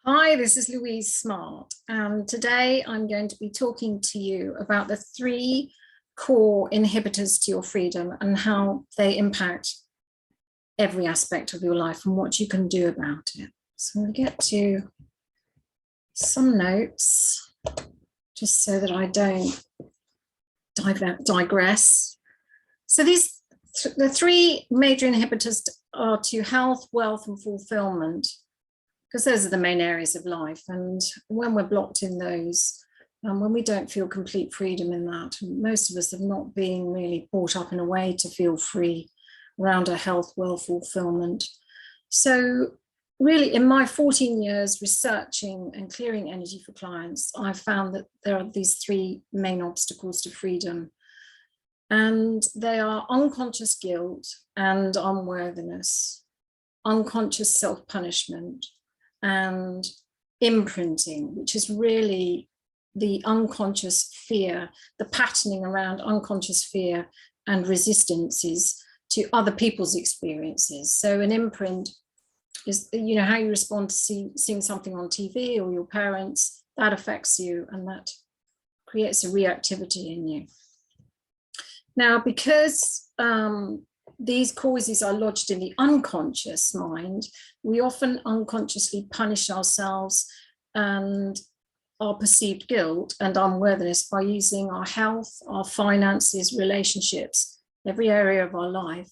Hi, this is Louise Smart, and today I'm going to be talking to you about the 3 core inhibitors to your freedom and how they impact every aspect of your life and what you can do about it. So we'll get to some notes just so that I don't digress. So the 3 major inhibitors are to health, wealth, and fulfillment, because those are the main areas of life. And when we're blocked in those, when we don't feel complete freedom in that, most of us have not been really brought up in a way to feel free around our health, wealth, fulfillment. So really, in my 14 years researching and clearing energy for clients, I've found that there are these 3 main obstacles to freedom. And they are unconscious guilt and unworthiness, unconscious self-punishment, and imprinting, which is really the unconscious fear, the patterning around unconscious fear and resistances to other people's experiences. So an imprint is, how you respond to seeing something on TV or your parents, that affects you and that creates a reactivity in you. Now, because these causes are lodged in the unconscious mind, we often unconsciously punish ourselves and our perceived guilt and unworthiness by using our health, our finances, relationships, every area of our life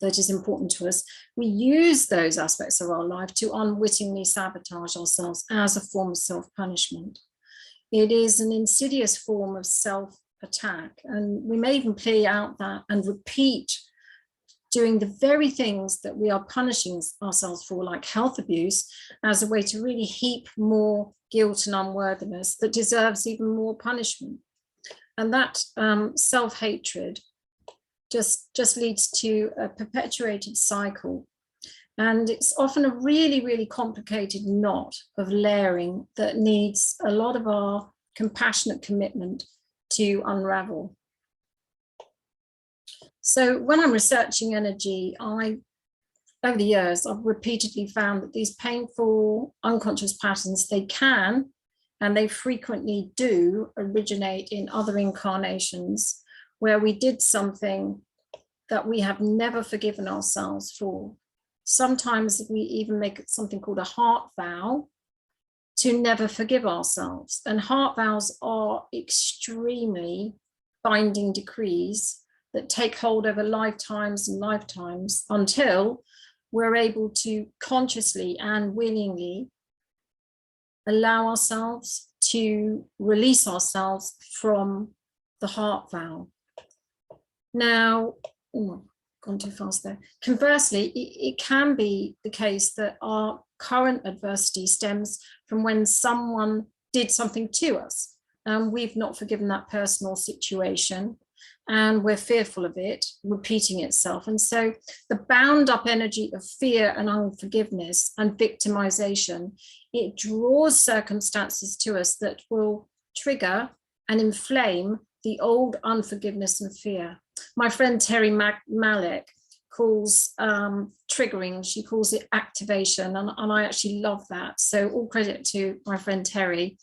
that is important to us. We use those aspects of our life to unwittingly sabotage ourselves as a form of self-punishment. It is an insidious form of self-attack, and we may even play out that and repeat doing the very things that we are punishing ourselves for, like health abuse, as a way to really heap more guilt and unworthiness that deserves even more punishment. And that self-hatred just leads to a perpetuated cycle. And it's often a really, really complicated knot of layering that needs a lot of our compassionate commitment to unravel. So when I'm researching energy, over the years, I've repeatedly found that these painful unconscious patterns, they can, and they frequently do, originate in other incarnations where we did something that we have never forgiven ourselves for. Sometimes we even make something called a heart vow to never forgive ourselves. And heart vows are extremely binding decrees that take hold over lifetimes and lifetimes until we're able to consciously and willingly allow ourselves to release ourselves from the heart vow. Now, gone too fast there. Conversely, it can be the case that our current adversity stems from when someone did something to us and we've not forgiven that personal situation, and we're fearful of it repeating itself. And so the bound up energy of fear and unforgiveness and victimization, it draws circumstances to us that will trigger and inflame the old unforgiveness and fear. My friend Terry Malik calls triggering, she calls it activation, and I actually love that. So all credit to my friend Terry,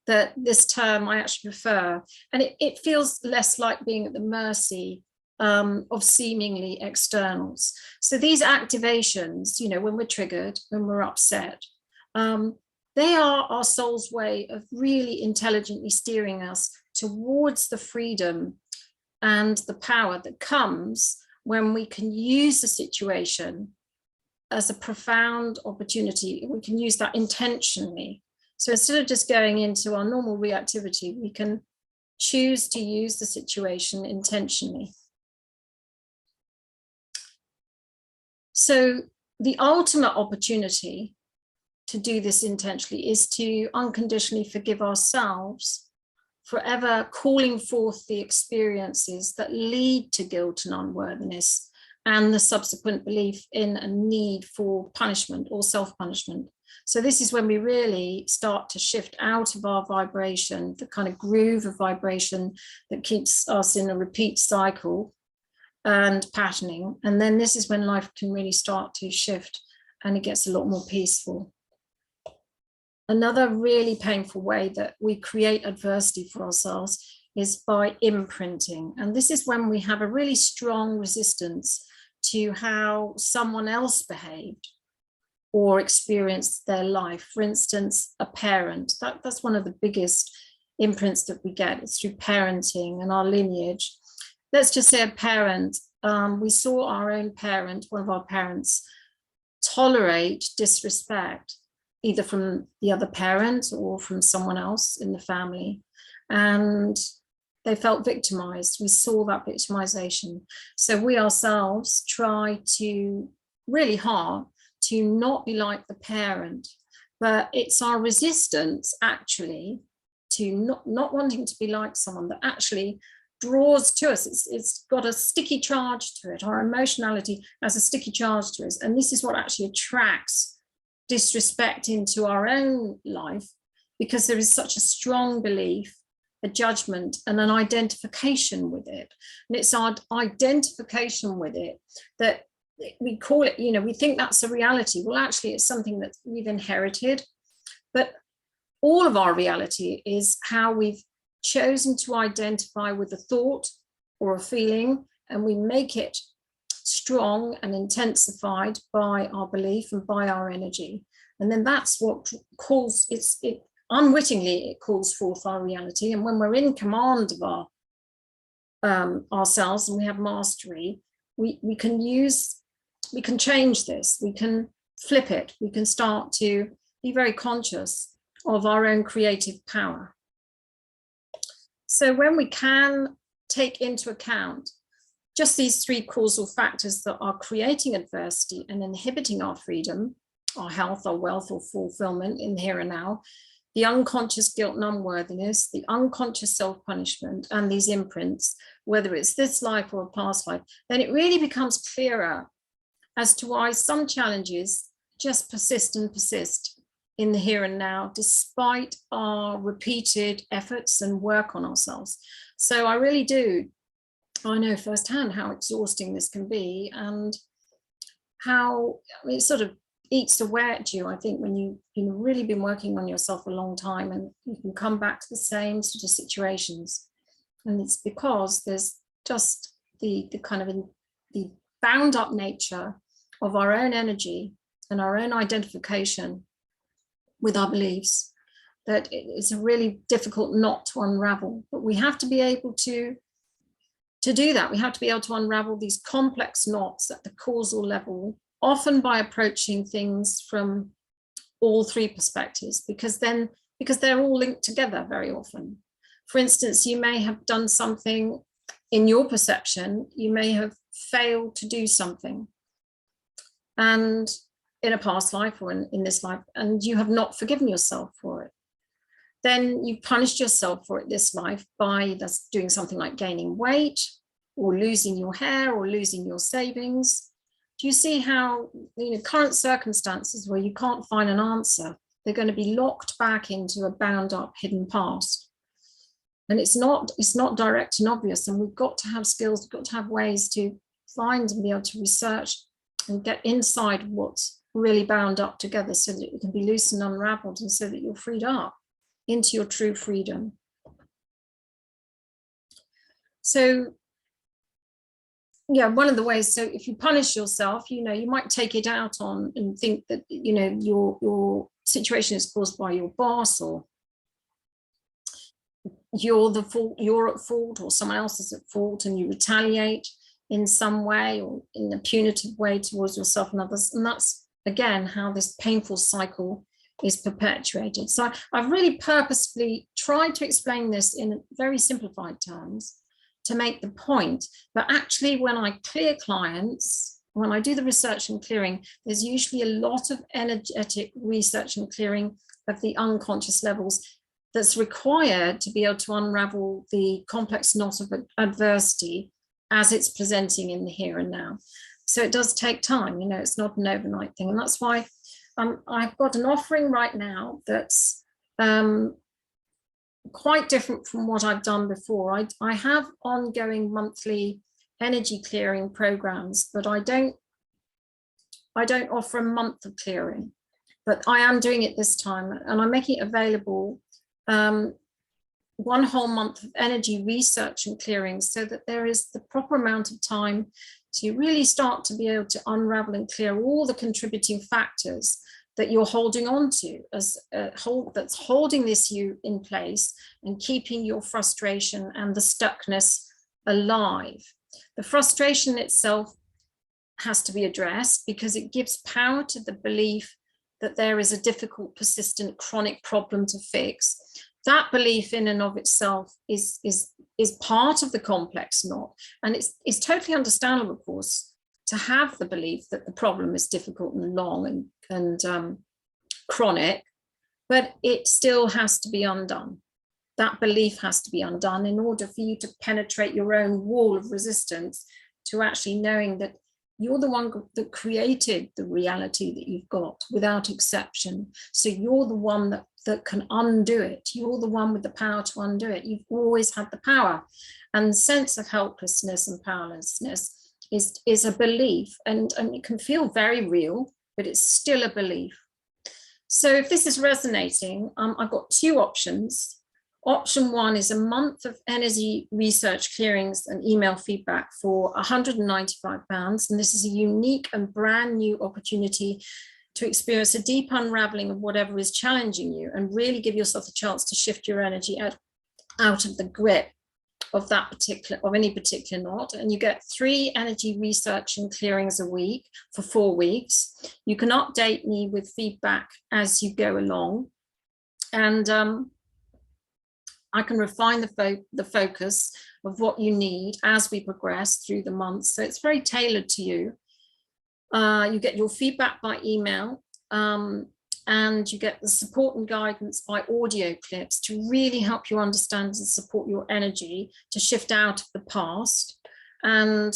that this term I actually prefer, and it feels less like being at the mercy of seemingly externals. So these activations, when we're triggered, when we're upset, they are our soul's way of really intelligently steering us towards the freedom and the power that comes when we can use the situation as a profound opportunity. We can use that intentionally. So instead of just going into our normal reactivity, we can choose to use the situation intentionally. So the ultimate opportunity to do this intentionally is to unconditionally forgive ourselves for ever calling forth the experiences that lead to guilt and unworthiness and the subsequent belief in a need for punishment or self-punishment. So this is when we really start to shift out of our vibration, the kind of groove of vibration that keeps us in a repeat cycle and patterning. And then this is when life can really start to shift and it gets a lot more peaceful. Another really painful way that we create adversity for ourselves is by imprinting. And this is when we have a really strong resistance to how someone else behaved or experienced their life. For instance, a parent, that's one of the biggest imprints that we get. It's through parenting and our lineage. Let's just say a parent, we saw our own parent, one of our parents, tolerate disrespect, either from the other parent or from someone else in the family. And they felt victimized. We saw that victimization. So we ourselves try to really hard to not be like the parent, but it's our resistance actually to not wanting to be like someone that actually draws to us. It's got a sticky charge to it. Our emotionality has a sticky charge to us. And this is what actually attracts disrespect into our own life, because there is such a strong belief, a judgment, and an identification with it. And it's our identification with it that we call it, we think that's a reality. Well, actually, it's something that we've inherited. But all of our reality is how we've chosen to identify with a thought or a feeling, and we make it strong and intensified by our belief and by our energy. And then that's what calls it unwittingly, it calls forth our reality. And when we're in command of our ourselves and we have mastery, we can change this, we can flip it, we can start to be very conscious of our own creative power. So when we can take into account just these three causal factors that are creating adversity and inhibiting our freedom, our health, our wealth, or fulfillment in the here and now, the unconscious guilt and unworthiness, the unconscious self-punishment, and these imprints, whether it's this life or a past life, then it really becomes clearer as to why some challenges just persist and persist in the here and now, despite our repeated efforts and work on ourselves. So I really do, I know firsthand how exhausting this can be, and how it sort of eats away at you, I think, when you've really been working on yourself a long time, and you can come back to the same sort of situations. And it's because there's just the kind of the bound up nature of our own energy and our own identification with our beliefs, that it's a really difficult knot to unravel. But we have to be able to do that. We have to be able to unravel these complex knots at the causal level, often by approaching things from all three perspectives, because they're all linked together very often. For instance, you may have done something in your perception, you may have failed to do something, and in a past life or in this life, and you have not forgiven yourself for it. Then you punished yourself for it this life by doing something like gaining weight, or losing your hair, or losing your savings. Do you see how current circumstances where you can't find an answer, they're going to be locked back into a bound up hidden past? And it's not direct and obvious, and we've got to have skills, we've got to have ways to find and be able to research and get inside what's really bound up together, so that it can be loose and unraveled, and so that you're freed up into your true freedom. So yeah, one of the ways, so if you punish yourself, you might take it out on and think that your situation is caused by your boss, or you're at fault, or someone else is at fault, and you retaliate in some way or in a punitive way towards yourself and others. And that's, again, how this painful cycle is perpetuated. So I've really purposefully tried to explain this in very simplified terms to make the point that actually when I clear clients, when I do the research and clearing, there's usually a lot of energetic research and clearing of the unconscious levels that's required to be able to unravel the complex knot of adversity as it's presenting in the here and now. So it does take time, it's not an overnight thing. And that's why I've got an offering right now that's quite different from what I've done before. I have ongoing monthly energy clearing programs, but I don't offer a month of clearing. but I am doing it this time, and I'm making it available, one whole month of energy research and clearing, so that there is the proper amount of time to really start to be able to unravel and clear all the contributing factors that you're holding on to as that's holding this you in place and keeping your frustration and the stuckness alive. The frustration itself has to be addressed because it gives power to the belief that there is a difficult, persistent, chronic problem to fix. That belief in and of itself is part of the complex knot. And it's totally understandable, of course, to have the belief that the problem is difficult and long and chronic, but it still has to be undone. That belief has to be undone in order for you to penetrate your own wall of resistance to actually knowing that you're the one that created the reality that you've got without exception. So you're the one that can undo it. You're the one with the power to undo it. You've always had the power. And the sense of helplessness and powerlessness is a belief, and it can feel very real, but it's still a belief. So if this is resonating, I've got two options. Option one is a month of energy research clearings and email feedback for £195. And this is a unique and brand new opportunity to experience a deep unraveling of whatever is challenging you and really give yourself a chance to shift your energy out of the grip of any particular knot. And you get 3 energy research and clearings a week for 4 weeks. You can update me with feedback as you go along. And I can refine the focus of what you need as we progress through the months. So it's very tailored to you. You get your feedback by email, and you get the support and guidance by audio clips to really help you understand and support your energy to shift out of the past. And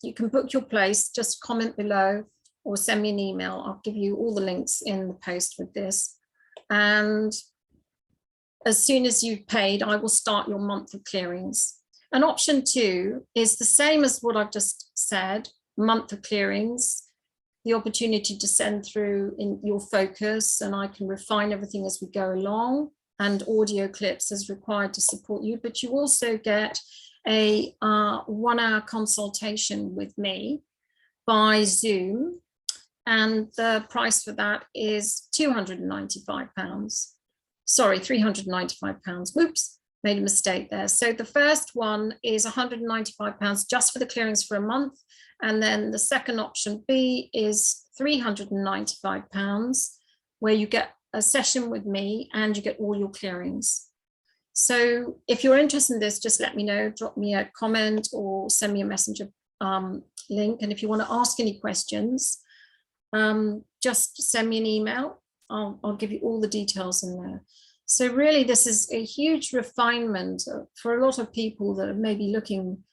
you can book your place, just comment below or send me an email. I'll give you all the links in the post with this. And as soon as you've paid, I will start your month of clearings. And option 2 is the same as what I've just said, month of clearings, the opportunity to send through in your focus, and I can refine everything as we go along, and audio clips as required to support you. But you also get a 1-hour consultation with me by Zoom, and the price for that is £295. Sorry, £395. Whoops, made a mistake there. So the first one is £195 just for the clearings for a month. And then the second option B is £395, where you get a session with me and you get all your clearings. So if you're interested in this, just let me know, drop me a comment or send me a messenger link. And if you want to ask any questions, just send me an email. I'll give you all the details in there. So really, this is a huge refinement for a lot of people that are maybe looking,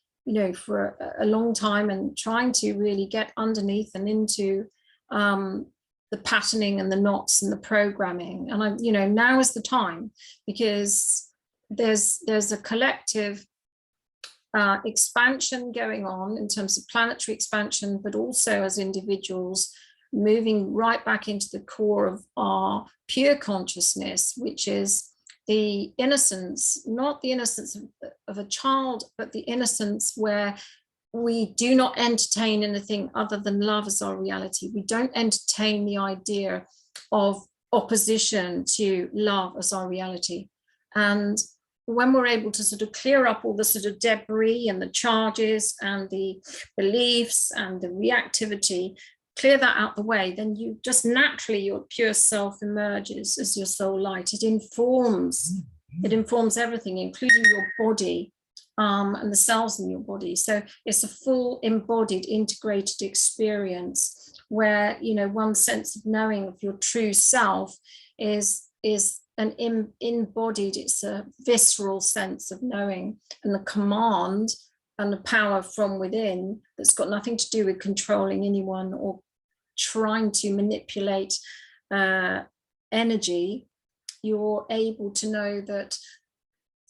for a long time and trying to really get underneath and into the patterning and the knots and the programming. And now is the time, because there's a collective expansion going on in terms of planetary expansion, but also as individuals moving right back into the core of our pure consciousness, which is the innocence, not the innocence of a child, but the innocence where we do not entertain anything other than love as our reality. We don't entertain the idea of opposition to love as our reality. And when we're able to sort of clear up all the sort of debris and the charges and the beliefs and the reactivity, clear that out the way, then you just naturally, your pure self emerges as your soul light. It informs everything, including your body and the cells in your body. So it's a full embodied, integrated experience where, one sense of knowing of your true self is an embodied, it's a visceral sense of knowing, and the command and the power from within that's got nothing to do with controlling anyone or trying to manipulate energy. You're able to know that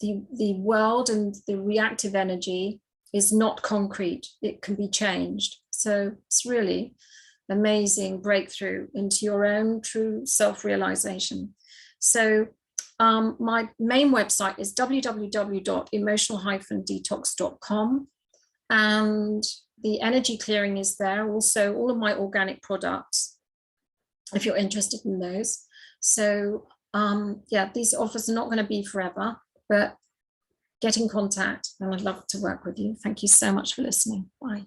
the world and the reactive energy is not concrete. It can be changed. So it's really amazing breakthrough into your own true self-realization. So my main website is www.emotional-detox.com, and the energy clearing is there. Also, all of my organic products, if you're interested in those. So yeah, these offers are not going to be forever, but get in contact and I'd love to work with you. Thank you so much for listening. Bye.